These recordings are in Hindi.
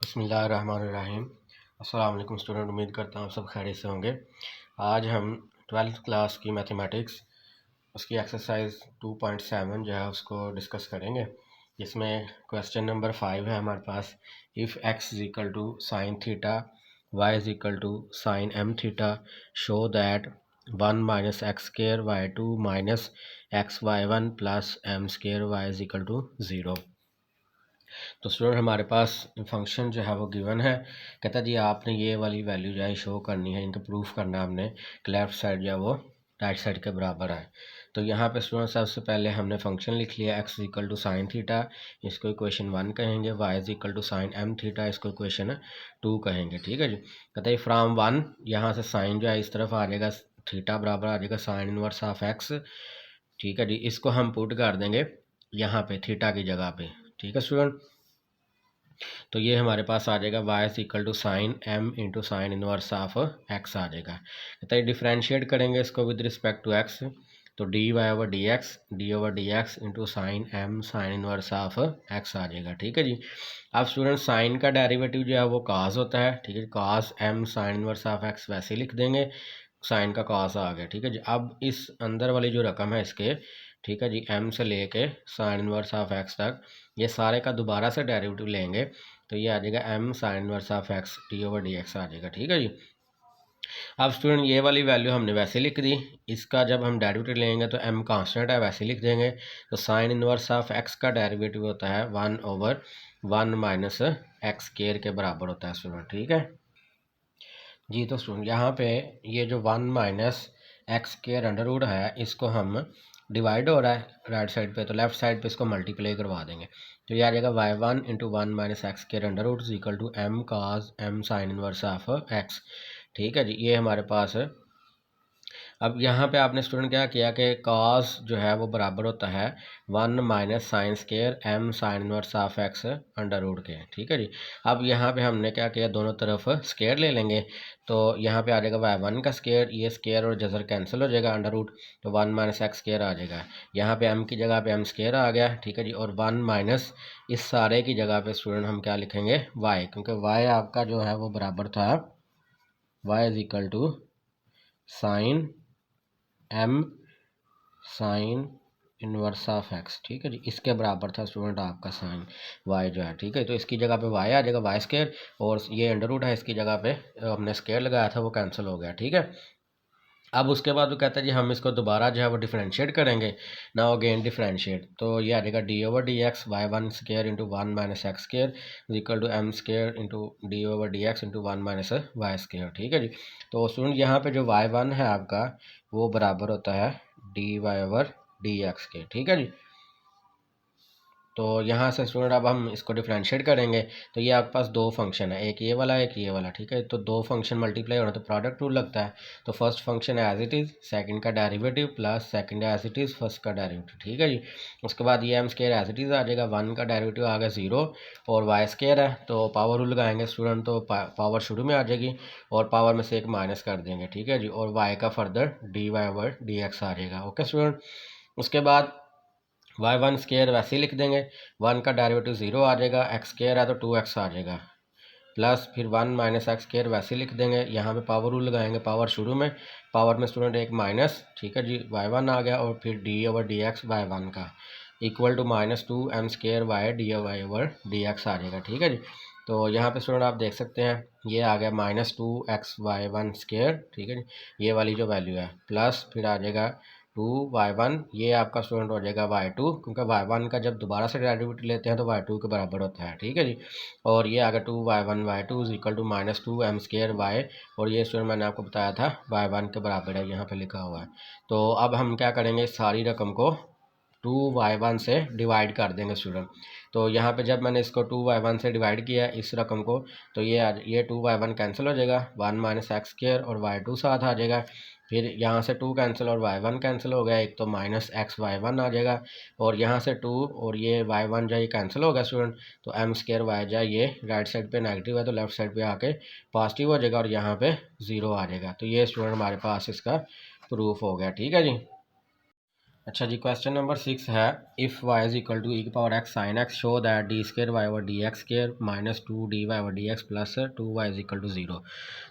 बिस्मिल्लाहिर्रहमानिर्रहीम। अस्सलाम वालेकुम स्टूडेंट, उम्मीद करता हूँ सब खैरियत से होंगे। आज हम 12th क्लास की मैथमेटिक्स उसकी एक्सरसाइज 2.7 जो है उसको डिस्कस करेंगे। इसमें क्वेश्चन नंबर 5 है हमारे पास। If x is equal to sine theta, y is equal to sine M theta, show that 1 minus x square Y two minus x Y one plus M square Y is equal to 0। तो स्टूडेंट हमारे पास फंक्शन जो है वो गिवन है। कहता है जी आपने ये वाली वैल्यू जो है शो करनी है, इनका प्रूफ करना है हमने कि लेफ्ट साइड जो है वो राइट साइड के बराबर है। तो यहाँ पे स्टूडेंट सबसे पहले हमने फंक्शन लिख लिया x equal to sine theta, इसको इक्वेशन 1 कहेंगे। y is equal to sine M theta, इसको इक्वेशन 2 कहेंगे। ठीक है जी। कहते हैं फ्राम 1, यहाँ से साइन जो है इस तरफ आ जाएगा, थीटा बराबर आ जाएगा साइन इनवर्स ऑफ x। ठीक है जी। इसको हम पुट कर देंगे यहाँ पे थीटा की जगह पे। ठीक है स्टूडेंट। तो ये हमारे पास आ जाएगा y is equal to sine m into sine inverse of x आ जाएगा। कहता है डिफ्रेंशिएट करेंगे इसको विद रिस्पेक्ट टू x, तो D over D X into sine m sine inverse of x आ जाएगा। ठीक है जी। अब स्टूडेंट साइन का डेरिवेटिव जो है वो cos होता है। ठीक है, cos m sine inverse of x वैसे लिख देंगे, साइन का cos आ गया। ठीक है जी। अब इस अंदर वाली जो रकम है इसके, ठीक है जी, m से लेके साइन इनवर्स ऑफ x तक, ये सारे का दोबारा से डेरिवेटिव लेंगे तो ये आ जाएगा m sine inverse of x d over D x आ जाएगा। ठीक है जी। अब स्टूडेंट ये वाली वैल्यू हमने वैसे लिख दी, इसका जब हम डेरिवेटिव लेंगे तो m कांस्टेंट है वैसे लिख देंगे। तो साइन इनवर्स ऑफ x का डेरिवेटिव होता है 1/1 माइनस एक्स स्क्वायर के बराबर होता है स्टूडेंट। ठीक है जी। तो स्टूडेंट यहाँ पे ये जो 1 minus x square under root है, इसको हम डिवाइड हो रहा है राइट साइड पे, तो लेफ्ट साइड पे इसको मल्टीप्लाई करवा देंगे। तो ये आ जाएगा y1 into 1 minus x square under root is equal to m cos m sine inverse of x। ठीक है जी। ये हमारे पास है। अब यहाँ पे आपने स्टूडेंट क्या किया कि cos जो है वो बराबर होता है 1 minus sine square m sine inverse of x under root के। ठीक है जी। अब यहाँ पे हमने क्या किया, दोनों तरफ स्क्वायर ले लेंगे, तो यहाँ पे आ जाएगा y1 का स्क्वायर, ये स्क्वायर और जजर कैंसिल हो जाएगा अंडर रूट, तो 1 माइनस एक्स स्क्वायर आ जाएगा। यहाँ पे m की जगह पे m स्क्वायर आ गया। ठीक है जी। और 1 माइनस इस सारे की जगह पे स्टूडेंट हम क्या लिखेंगे y, क्योंकि y आपका जो है वो बराबर था y is equal to sine m sine inverse of x। ठीक है जी। इसके बराबर था स्टूडेंट आपका साइन y जो है। ठीक है, तो इसकी जगह पे y आ जाएगा y स्क्वायर, और ये अंडर रूट है, इसकी जगह पे हमने स्क्वायर लगाया था वो कैंसिल हो गया। ठीक है। अब उसके बाद वो कहता है जी हम इसको दोबारा जो है वो डिफरेंशिएट करेंगे। नाउ अगेन डिफरेंशिएट, तो ये आ जाएगा D over D x Y one square into 1 minus x square is equal to M square into D over D X into 1 minus Y square. ठीक है जी। तो स्टूडेंट यहाँ पे जो y1 है आपका वो बराबर होता है D Y over D X के। ठीक है जी। तो यहाँ से स्टूडेंट अब हम इसको डिफरेंशिएट करेंगे, तो ये आपके पास दो फंक्शन है, एक ये वाला एक ये वाला। ठीक है, तो दो फंक्शन मल्टीप्लाई होना तो प्रोडक्ट रूल लगता है। तो first function as it is, second का derivative plus second as it is first का डेरिवेटिव। ठीक है जी। उसके बाद ये m square as it is आ जाएगा, 1 का डेरिवेटिव आ गया 0, और वाई स्क्वायर है तो पावर रूल लगाएंगे स्टूडेंट, तो पावर शुरू में आ जाएगी और पावर में से एक माइनस कर देंगे। ठीक है जी। और वाई का further d Y over D x आ जाएगा। Okay student. उसके बाद y1 स्क्वायर वैसे ही लिख देंगे, 1 का डेरिवेटिव 0 आ जाएगा, एक्स स्क्वायर है तो 2x आ जाएगा, प्लस फिर 1 माइनस एक्स स्क्वायर वैसे ही लिख देंगे, यहाँ पे पावर रूल लगाएंगे, पावर शुरू में, पावर में स्टूडेंट एक माइनस। ठीक है जी। y1 आ गया, और फिर D over D x y1 का equal to -2m square y d Y over D x आ जाएगा। ठीक है जी। तो यहाँ पे स्टूडेंट आप देख सकते हैं ये आ गया -2xy1 स्क्वायर। ठीक है जी, ये वाली जो वैल्यू है, प्लस फिर आ जाएगा 2y1, ये आपका स्टूडेंट हो जाएगा y2, क्योंकि y1 का जब दोबारा से डेरिवेटिव लेते हैं तो y2 के बराबर होता है। ठीक है जी। और ये आ गया 2y1 y2 is equal to -2m square y, और ये स्टूडेंट मैंने आपको बताया था y1 के बराबर है, यहाँ पे लिखा हुआ है। तो अब हम क्या करेंगे, सारी रकम को 2y1 से डिवाइड कर देंगे स्टूडेंट। तो यहाँ पे जब मैंने इसको 2y1 से डिवाइड किया इस रकम को, तो ये 2y1 कैंसिल हो जाएगा, 1 माइनस एक्स स्क्वायर और y2 साथ आ जाएगा, फिर यहाँ से 2 कैंसिल और y1 कैंसिल हो गया, एक तो माइनस एक्स y1 आ जाएगा, और यहाँ से 2 और ये y1 जो ये कैंसिल हो गया स्टूडेंट, तो m स्क्वायर y जो ये राइट साइड पे नेगेटिव है तो लेफ्ट साइड पे आके पॉजिटिव हो जाएगा, और यहाँ पे 0 आ जाएगा। तो ये स्टूडेंट हमारे पास इसका प्रूफ हो गया। ठीक है जी। अच्छा जी, क्वेश्चन नंबर 6 है, if y is equal to ई की power x sine x show that d square Y over D x square minus 2 dy over D x plus 2y is equal to 0।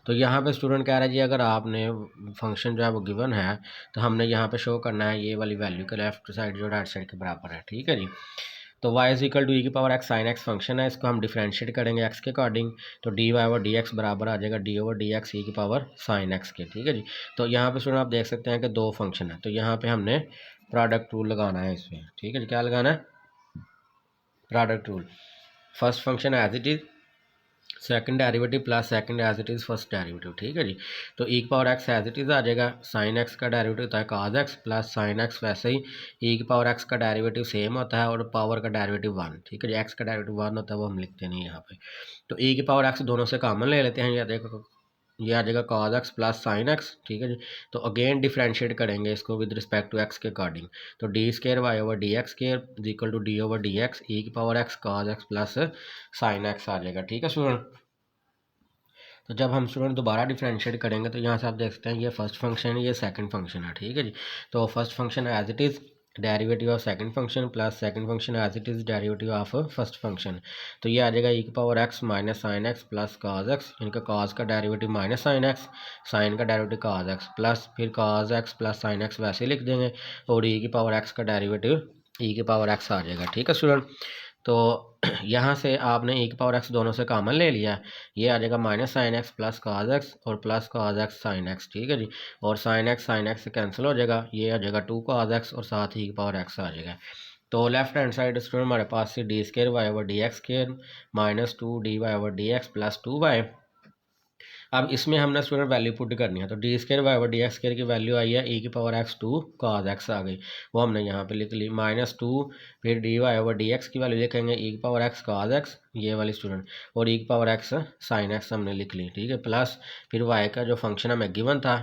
तो यहाँ पे स्टूडेंट कह रहा है जी, अगर आपने फंक्शन जो है वो गिवन है तो हमने यहाँ पे शो करना है ये वाली वैल्यू के लेफ्ट साइड जो राइट साइड के बराबर है, ठीक है जी। तो y इज इक्वल टू ई की power x sine X function है, इसको हम डिफ्रेंशिएट करेंगे x के अकॉर्डिंग, तो D Y over D x बराबर आ जाएगा डी ओवर डी एक्स ई की पावर साइन एक्स के, ठीक है जी। तो यहाँ पे स्टूडेंट आप देख सकते हैं कि दो फंक्शन है, तो यहाँ पे हमने प्रोडक्ट रूल लगाना है इसमें, ठीक है जी। क्या लगाना है? Product rule. First function as it is second derivative plus second as it is first derivative, ठीक है जी। तो ई की power x as it is आ जाएगा, साइन एक्स का डेरिवेटिव होता है cos x plus sine x, वैसे ही ई की पावर एक्स का डेरिवेटिव सेम होता है और पावर का डेरिवेटिव 1, ठीक है जी। एक्स का डेरिवेटिव 1 होता है, वो हम लिखते नहीं यहाँ पे। तो ई की पावर एक्स दोनों से कॉमन ले लेते हैं, या देखो ये आ जाएगा cos x plus sine x, ठीक है जी। तो अगेन डिफ्रेंशिएट करेंगे इसको विद रिस्पेक्ट टू एक्स के अकॉर्डिंग, तो D square Y over D x square is equal to D over D x ई की power x cos x plus sine x आ जाएगा, ठीक है स्टूडेंट। तो जब हम स्टूडेंट दोबारा डिफ्रेंशिएट करेंगे तो यहाँ से आप देख सकते हैं ये फर्स्ट फंक्शन है, ये सेकंड फंक्शन है, ठीक है जी। तो first function as it is derivative of second function plus second function as it is derivative of first function. तो ये आ जाएगा ई की power X minus sine x plus cos X, इनका काज का derivative minus sine X, sine का डेरिवेटिव काज एक्स प्लस फिर cos x plus sine x वैसे ही लिख देंगे, और ई की पावर एक्स का डेरिवेटिव ई की पावर एक्स आ जाएगा, ठीक है स्टूडेंट। तो यहाँ से आपने ई की पावर एक्स दोनों से कॉमन ले लिया, ये आ जाएगा minus sine x plus cos x और plus cos x sine x, ठीक है जी। और साइन एक्स से कैंसिल हो जाएगा, ये आ जाएगा 2 काज एक्स और साथ ही पावर एक्स आ जाएगा। तो लेफ्ट हैंड साइड स्टूडेंट हमारे पास से D square Y over D x square minus 2 dy over D x plus 2y। अब इसमें हमने स्टूडेंट वैल्यू पुट करनी है, तो D square Y over D x square की वैल्यू आई है ई की पावर एक्स 2 काज एक्स आ गई, वो हमने यहाँ पे लिख ली, माइनस 2 फिर D Y over D X की वैल्यू लिखेंगे ई की पावर एक्स काज एक्स, ये वाली स्टूडेंट, और ई की पावर एक्स साइन एक्स हमने लिख ली, ठीक है। प्लस फिर वाई का जो फंक्शन हमें गिवन था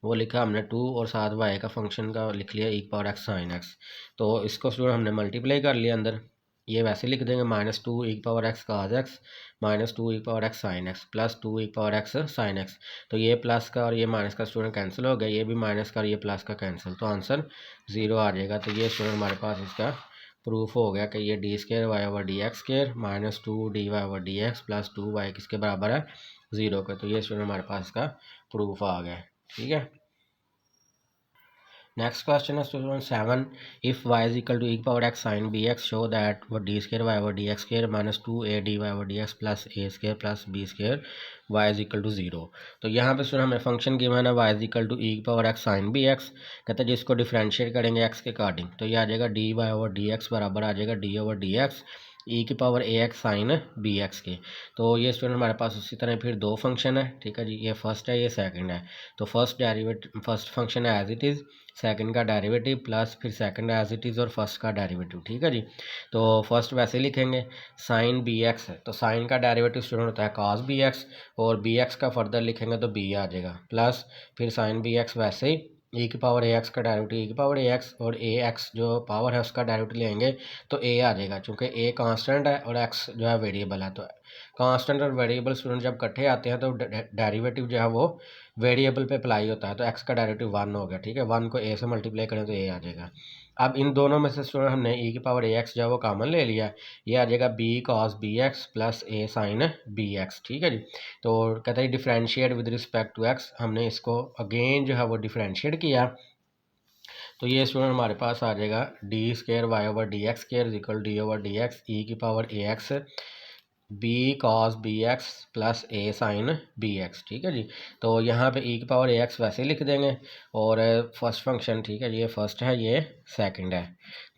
वो लिखा हमने 2 और साथ वाई का फंक्शन का लिख लिया ई की पावर एक्स साइन एक्स। तो इसको स्टूडेंट हमने मल्टीप्लाई कर लिया अंदर, ये वैसे लिख देंगे माइनस 2 ई की पावर एक्स काज एक्स माइनस 2 ई की power x sine x plus 2 ई की पावर एक्स साइन एक्स। तो ये प्लस का और ये माइनस का स्टूडेंट कैंसिल हो गया, ये भी माइनस का और ये प्लस का कैंसिल, तो आंसर 0 आ जाएगा। तो ये स्टूडेंट हमारे पास इसका प्रूफ हो गया कि ये D square Y over D x square minus 2 D Y over D x plus 2 Y किसके बराबर है? 0 का। तो ये स्टूडेंट हमारे पास इसका प्रूफ आ गया, ठीक है। नेक्स्ट क्वेश्चन है student 7, if y is equal to e power x sine B x show that वो d square Y over D x square minus 2a dy over D x plus A square plus B square y is equal to 0। तो यहाँ पे स्टूडेंट हमें फंक्शन गिवन है y is equal to e power x sine B x, कहते हैं जिसको डिफ्रेंशिएट करेंगे x के अकॉर्डिंग, तो ये आ जाएगा D Y over D x बराबर आ जाएगा डी ओवर डी एक्स ई की पावर ए एक्स साइन बी एक्स के। तो ये स्टूडेंट हमारे पास उसी तरह फिर दो फंक्शन है, ठीक है जी, ये फर्स्ट है ये सेकंड है। तो फर्स्ट फंक्शन है एज इट इज़, सेकंड का डेरिवेटिव प्लस फिर सेकंड एज इट इज़ और फर्स्ट का डेरिवेटिव, ठीक है जी। तो फर्स्ट वैसे लिखेंगे साइन बी एक्स है, तो साइन का डेरिवेटिव स्टूडेंट होता है कॉस बी एक्स, और बी एक्स का फर्दर लिखेंगे तो बी आ जाएगा, प्लस फिर साइन बी एक्स वैसे ही ई की पावर ए एक्स का डेरिवेटिव ई की पावर ए एक्स, और ए एक्स जो पावर है उसका डेरिवेटिव लेंगे तो ए आ जाएगा, चूँकि ए कांस्टेंट है और एक्स जो है वेरिएबल है। तो कांस्टेंट और वेरिएबल स्टूडेंट जब इकट्ठे आते हैं तो डेरिवेटिव जो है वो वेरिएबल पे अप्लाई होता है, तो एक्स का डेरिवेटिव 1 हो गया, ठीक है। 1 को ए से मल्टीप्लाई करें तो ए आ जाएगा। अब इन दोनों में से स्टूडेंट हमने ई की पावर ए एक्स जो है वो कॉमन ले लिया, ये आ जाएगा b cos B x plus a sine B x, ठीक है जी। तो कहते हैं differentiate with respect to x, हमने इसको अगेन जो है वो डिफ्रेंशिएट किया, तो ये स्टूडेंट हमारे पास आ जाएगा d square Y over D x square equal d over D x ई की power A x b cos B x plus a sine B x, ठीक है जी। तो यहाँ पे ई की पावर ए एक्स वैसे ही लिख देंगे, और फर्स्ट फंक्शन, ठीक है, ये फर्स्ट है ये सेकंड है,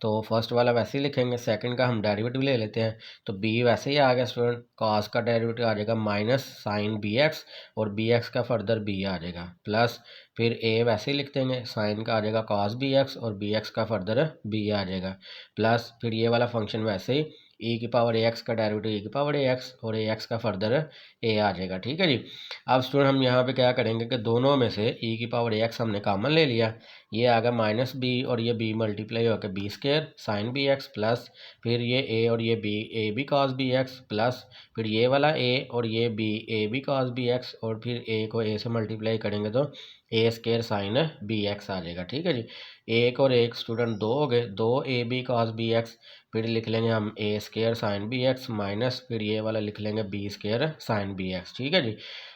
तो फर्स्ट वाला वैसे ही लिखेंगे, सेकंड का हम डेरिवेटिव ले लेते हैं, तो बी वैसे ही आ गया स्टूडेंट, कॉस का डेरिवेटिव आ जाएगा माइनस साइन बी एक्स, और बी एक्स का फर्दर बी आ जाएगा, प्लस फिर ए वैसे ही लिख देंगे, साइन का आ जाएगा कॉस बी एक्स और बी एक्स का फर्दर बी आ जाएगा, प्लस फिर ये वाला फंक्शन वैसे ही ई की पावर ए एक्स का डेरिवेटिव ई की पावर ए एक्स और ए एक्स का फर्दर ए आ जाएगा, ठीक है जी। अब स्टूडेंट हम यहाँ पे क्या करेंगे कि दोनों में से ई की पावर ए एक्स हमने कॉमन ले लिया, ये आ गया माइनस बी और ये बी मल्टीप्लाई होकर B square sine B x, plus फिर ये ए और ये B A B cos B x, plus फिर ये वाला ए और ये B A B cos B x, और फिर ए को ए से मल्टीप्लाई करेंगे तो A square sine B X आ जाएगा। ठीक है जी, एक और एक स्टूडेंट दो हो गए, दो a B cos B x, फिर लिख लेंगे हम a square sine B x minus फिर ये वाला लिख लेंगे b square sine B x. ठीक है जी,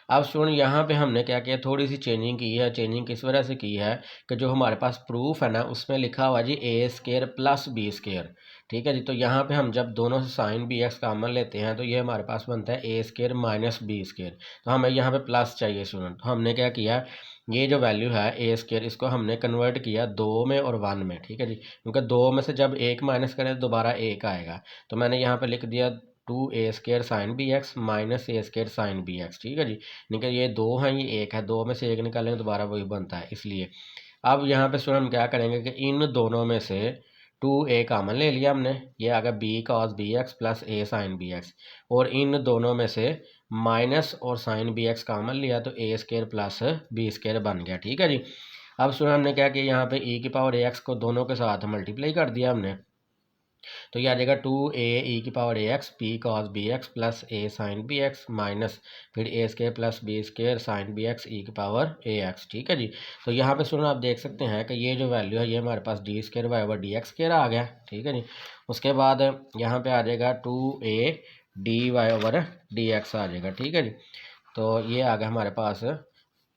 अब स्टूडेंट यहाँ पे हमने क्या किया, थोड़ी सी चेंजिंग की है। चेंजिंग किस वजह से की है कि जो हमारे पास प्रूफ है ना उसमें लिखा हुआ जी ए स्केयर प्लस बी स्केयर। ठीक है जी, तो यहाँ पे हम जब दोनों से साइन बी एक्स कॉमन लेते हैं तो ये हमारे पास बनता है ए स्केयर माइनस बी स्केयर। तो हमें यहाँ पे प्लस चाहिए स्टूडेंट, तो हमने क्या किया, ये जो वैल्यू है ए स्केयर इसको हमने कन्वर्ट किया दो में और वन में। ठीक है जी, क्योंकि दो में से जब एक माइनस करें तो दोबारा एक आएगा, तो मैंने यहाँ पे लिख दिया two A square sine B x minus A square sine B x. ठीक है जी, निकल ये दो हैं ये एक है, दो में से एक निकालेंगे दोबारा वही बनता है इसलिए। अब यहाँ पे स्टूडेंट हम क्या करेंगे कि इन दोनों में से टू ए कामन ले लिया हमने, ये आ गया b cos B x plus a sine B x, और इन दोनों में से माइनस और साइन बी एक्स कामन लिया तो A square plus B square बन गया। ठीक है जी, अब स्टूडेंट हमने क्या किया, यहाँ पे ई की पावर ए एक्स को दोनों के साथ मल्टीप्लाई कर दिया हमने, तो ये आ जाएगा टू ए ई की power A x p cos B x plus a sine B x minus फिर a square plus B square sine B x ई की पावर ए एक्स। ठीक है जी, तो यहाँ पे स्टूडेंट आप देख सकते हैं कि ये जो वैल्यू है ये हमारे पास d square Y over D x square आ गया। ठीक है जी, उसके बाद यहाँ पे आ जाएगा two A D Y over D x आ जाएगा। ठीक है जी, तो ये आ गया हमारे पास,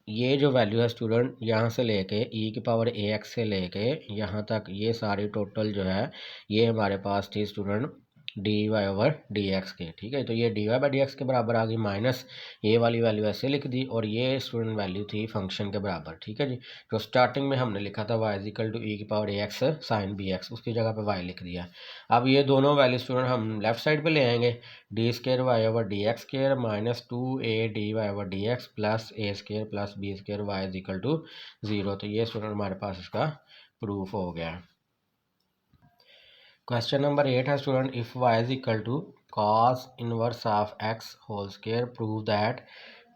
ये जो वैल्यू है स्टूडेंट यहाँ से लेके ई की पावर ए एक्स से लेके यहाँ तक ये सारी टोटल जो है ये हमारे पास थी student D Y over D X के। ठीक है, तो ये D Y by D X के बराबर आ गई माइनस ये वाली वैल्यू ऐसे लिख दी और ये स्टूडेंट वैल्यू थी फंक्शन के बराबर। ठीक है जी, तो स्टार्टिंग में हमने लिखा था वाई इज इक्वल टू ई की पावर ए एक्स साइन बी एक्स, उसकी जगह पे वाई लिख दिया। अब ये दोनों वैल्यू स्टूडेंट हम लेफ्ट साइड पे ले आएंगे, D square Y over D x square minus two A D Y over D x plus A square plus B square Y is equal to 0। तो ये स्टूडेंट हमारे पास इसका प्रूफ हो गया। क्वेश्चन नंबर 8 है student, if Y is equal to cos inverse of X whole square prove that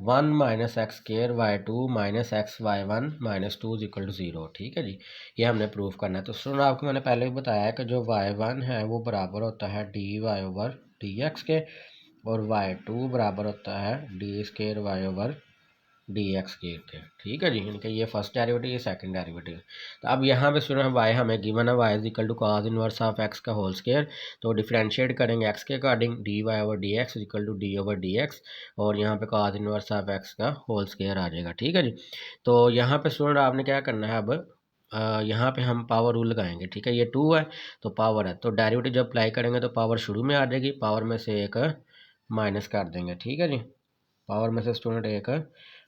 1 minus x square Y two minus x Y one minus two is equal to 0। ठीक है जी, ये हमने प्रूफ करना है। तो स्टूडेंट आपको मैंने पहले भी बताया कि जो वाई वन है वो बराबर होता है D Y over D X के, और वाई टू बराबर होता है D square Y over D X के थे। ठीक है जी, इनका ये फर्स्ट डेरिवेटिव ये सेकंड डेरिवेटिव। तो अब यहाँ पे स्टूडेंट वाई हमें गिवन है Y is equal to cos inverse of x का होल स्केयर, तो डिफरेंशिएट करेंगे एक्स के according, D Y over D x equal to D over D x, और यहाँ पे कॉस इनवर्स ऑफ एक्स का होल स्केयर आ जाएगा। ठीक है जी, तो यहाँ पे स्टूडेंट आपने क्या करना है, अब यहाँ पे हम पावर रूल लगाएंगे। ठीक है, ये टू है तो पावर है, तो डेरिवेटिव जब अप्लाई करेंगे तो पावर शुरू में आ जाएगी, पावर में से एक माइनस कर देंगे। ठीक है जी, पावर में से स्टूडेंट एक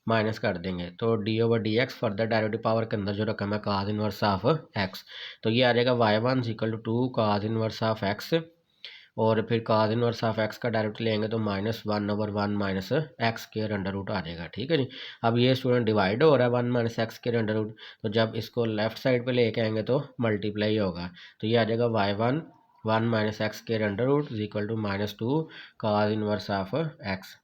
माइनस कर देंगे, तो D over D x further derivative power के अंदर जो रकम है काज इनवर्स ऑफ एक्स, तो ये आ जाएगा Y one equal to cos inverse of x, और फिर काज इनवर्स ऑफ एक्स का डायरेक्ट लेंगे तो minus one over one minus x square under root आ जाएगा। ठीक है जी, अब ये स्टूडेंट डिवाइड हो रहा है one minus x square under root, तो जब इसको लेफ्ट साइड पे लेके आएंगे तो मल्टीप्लाई होगा, तो ये आ जाएगा Y one one minus x square under root is equal to minus two cos inverse of X.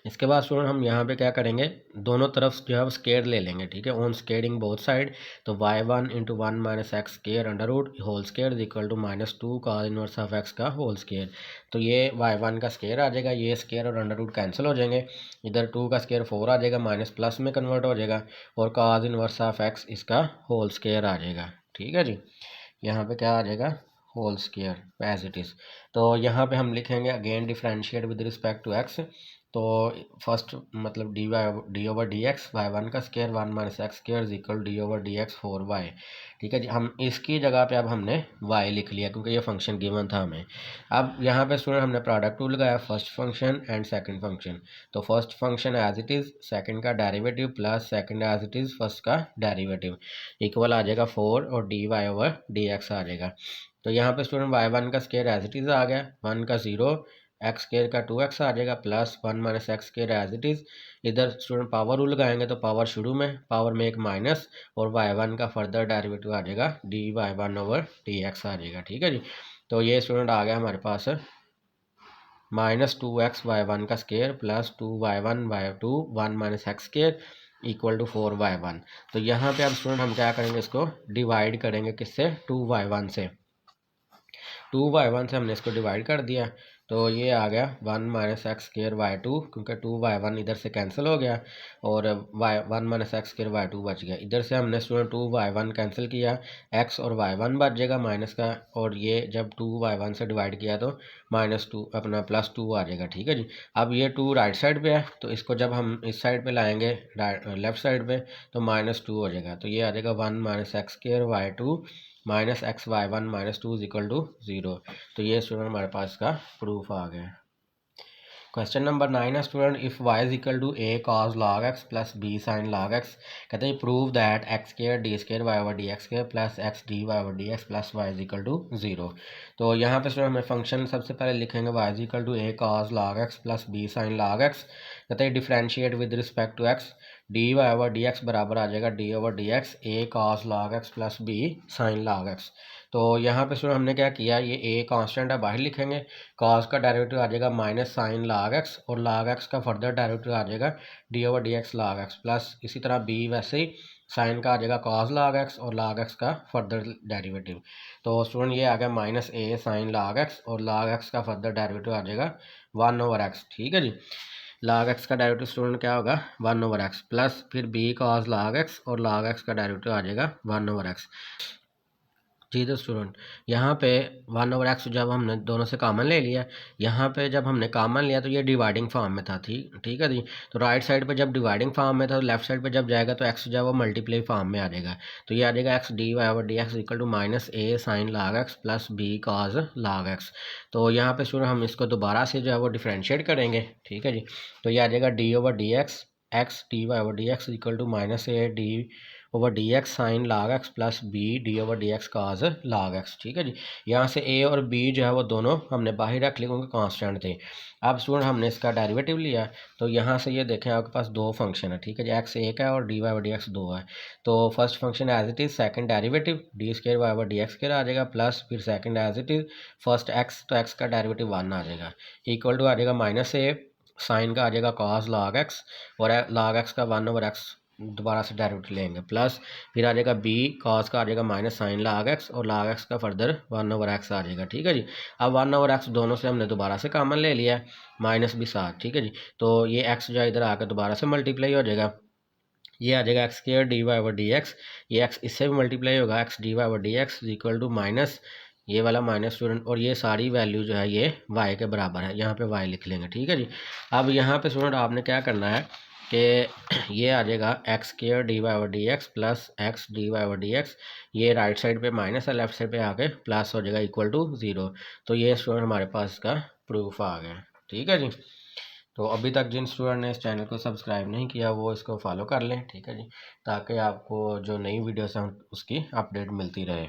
इसके बाद स्टूडेंट हम यहाँ पे क्या करेंगे, दोनों तरफ जो है स्केयर ले लेंगे। ठीक है, ऑन स्केयरिंग बोथ साइड, तो Y one into one minus x square under root whole square equal to minus two cos inverse of x का होल स्केयर, तो ये वाई वन का स्केयर आ जाएगा, ये स्केयर और अंडर रूट कैंसिल हो जाएंगे, इधर टू का स्केयर फोर आ जाएगा माइनस प्लस में कन्वर्ट हो जाएगा, और कॉस इनवर्स ऑफ एक्स इसका होल स्केयर आ जाएगा। ठीक है जी, यहाँ पे क्या आ जाएगा, whole square as it is. तो यहाँ पे हम लिखेंगे again differentiate with respect to x, तो फर्स्ट मतलब d over D x Y one का square one minus x square is equal d over D x four y. ठीक है जी, हम इसकी जगह पे अब हमने वाई लिख लिया क्योंकि ये फंक्शन गिवन था हमें। अब यहाँ पे स्टूडेंट हमने प्रोडक्ट टू लगाया first function and second function, तो first function as it is, second का derivative plus second as it is first का डेरिवेटिव इक्वल आ जाएगा फोर और d Y over D x आ जाएगा। तो यहाँ पे स्टूडेंट वाई वन का स्केयर एज इट इज़ आ गया, वन का जीरो, एक्स स्केयर का टू एक्स आ जाएगा plus one minus x square as it is, इधर स्टूडेंट पावर रूल लगाएंगे तो पावर शुरू में, पावर में एक माइनस, और वाई वन का फर्दर डेरिवेटिव आ जाएगा D y one over D x आ जाएगा। ठीक है जी, तो ये स्टूडेंट आ गया हमारे पास minus two x Y one का square plus two y two one minus x square equal to four y one. तो यहाँ पे अब स्टूडेंट हम क्या करेंगे, इसको डिवाइड करेंगे किससे, टू वाई वन से, 2y1 से हमने इसको डिवाइड कर दिया, तो ये आ गया 1 minus x square y two, क्योंकि 2y1 इधर से कैंसिल हो गया और y1 minus x square y two बच गया। इधर से हमने स्टूडेंट 2y1 कैंसिल किया, x और y1 बच जाएगा माइनस का, और ये जब 2y1 से डिवाइड किया तो -2 अपना +2 आ जाएगा। ठीक है जी। अब ये 2 राइट साइड पे है, तो इसको जब हम इस साइड पे लाएंगे लेफ्ट साइड पे तो -2 हो जाएगा। तो ये आ जाएगा 1 minus x square y two minus x Y one minus 2 is equal to 0। तो ये स्टूडेंट हमारे पास का प्रूफ आ गया। क्वेश्चन नंबर 9 है student, if y is equal to a cos log x plus b sin log x, कहते हैं prove that x square d square y over D x square plus x d Y over D x plus y is equal to 0। तो यहाँ पे स्टूडेंट हमें फंक्शन सबसे पहले लिखेंगे y is equal to a cos log x plus b sin log x, कहते हैं differentiate with respect to x, d Y over D x बराबर आ जाएगा D over D x a cos log x plus b sin log x। तो यहाँ पे स्टूडेंट हमने क्या किया, ये a कांस्टेंट है, बाहर लिखेंगे, cos का डेरिवेटिव आ जाएगा माइनस साइन log x, और log x का फर्दर डेरिवेटिव आ जाएगा D over D x log x, plus इसी तरह b वैसे ही साइन का आ जाएगा cos log x और log x का फर्दर डेरिवेटिव। तो स्टूडेंट ये आ गया minus a sine log x और log x का फर्दर डेरिवेटिव आ जाएगा 1 ओवर x। ठीक है जी। log x का डेरिवेटिव स्टूडेंट क्या होगा 1 ओवर x, प्लस फिर b cos log x और log x का डेरिवेटिव आ जाएगा 1 ओवर x। जी तो स्टूडेंट यहाँ पे 1 ओवर एक्स जब हमने दोनों से कॉमन ले लिया, यहाँ पे जब हमने कॉमन लिया तो ये डिवाइडिंग फॉर्म में था। ठीक है जी। तो राइट साइड पे जब डिवाइडिंग फॉर्म में था तो लेफ्ट साइड पे जब जाएगा तो एक्स जो है वो मल्टीप्लाई फॉर्म में आ जाएगा। तो ये आ जाएगा x d Y over D x equal to minus a sine log x plus b cos log x. तो यहाँ पे स्टूडेंट हम इसको दोबारा से जो है वो डिफ्रेंशिएट करेंगे। ठीक है जी। तो ये आ जाएगा D over D x x d Y over D x equal to minus a d over D x sine log x plus b d over D x cos log x। ठीक है जी। यहाँ से a और b जो है वो दोनों हमने बाहर रख लिए क्योंकि कांस्टेंट थे। अब स्टूडेंट हमने इसका डेरिवेटिव लिया, तो यहाँ से ये देखें आपके पास दो फंक्शन है। ठीक है जी। x एक है और d Y over D x दो है। तो first function as it is, second derivative d square y over D x square आ जाएगा, प्लस फिर second as it is first x, तो x का डेरिवेटिव 1 आ जाएगा, इक्वल टू आ जाएगा माइनस ए साइन का आ जाएगा cos log x और log x का 1 ओवर x दोबारा से डेरिवेटिव लेंगे, प्लस फिर आ जाएगा b cos का आ जाएगा माइनस साइन log x और log x का फर्दर 1 ओवर x आ जाएगा। ठीक है जी। अब 1 ओवर x दोनों से हमने दोबारा से कॉमन ले लिया है, माइनस भी साथ। ठीक है जी। तो ये x जो है इधर आकर दोबारा से मल्टीप्लाई हो जाएगा, ये आ जाएगा x square d Y over D x, ये x इससे भी मल्टीप्लाई होगा x d Y over D x equal to minus ये वाला माइनस स्टूडेंट, और ये सारी वैल्यू जो है ये y के बराबर है, यहाँ पे y लिख लेंगे। ठीक है जी। अब यहाँ पे स्टूडेंट आपने क्या करना है कि ये आ जाएगा x square d Y over D x plus x d Y over D x, ये राइट साइड पे माइनस है, लेफ्ट साइड पे आके प्लस हो जाएगा इक्वल टू 0। तो ये स्टूडेंट हमारे पास का प्रूफ आ गया। ठीक है जी। तो अभी तक जिन स्टूडेंट ने इस चैनल को सब्सक्राइब नहीं किया वो इसको फॉलो कर लें। ठीक है जी, ताकि आपको जो नई वीडियोस हैं उसकी अपडेट मिलती रहे।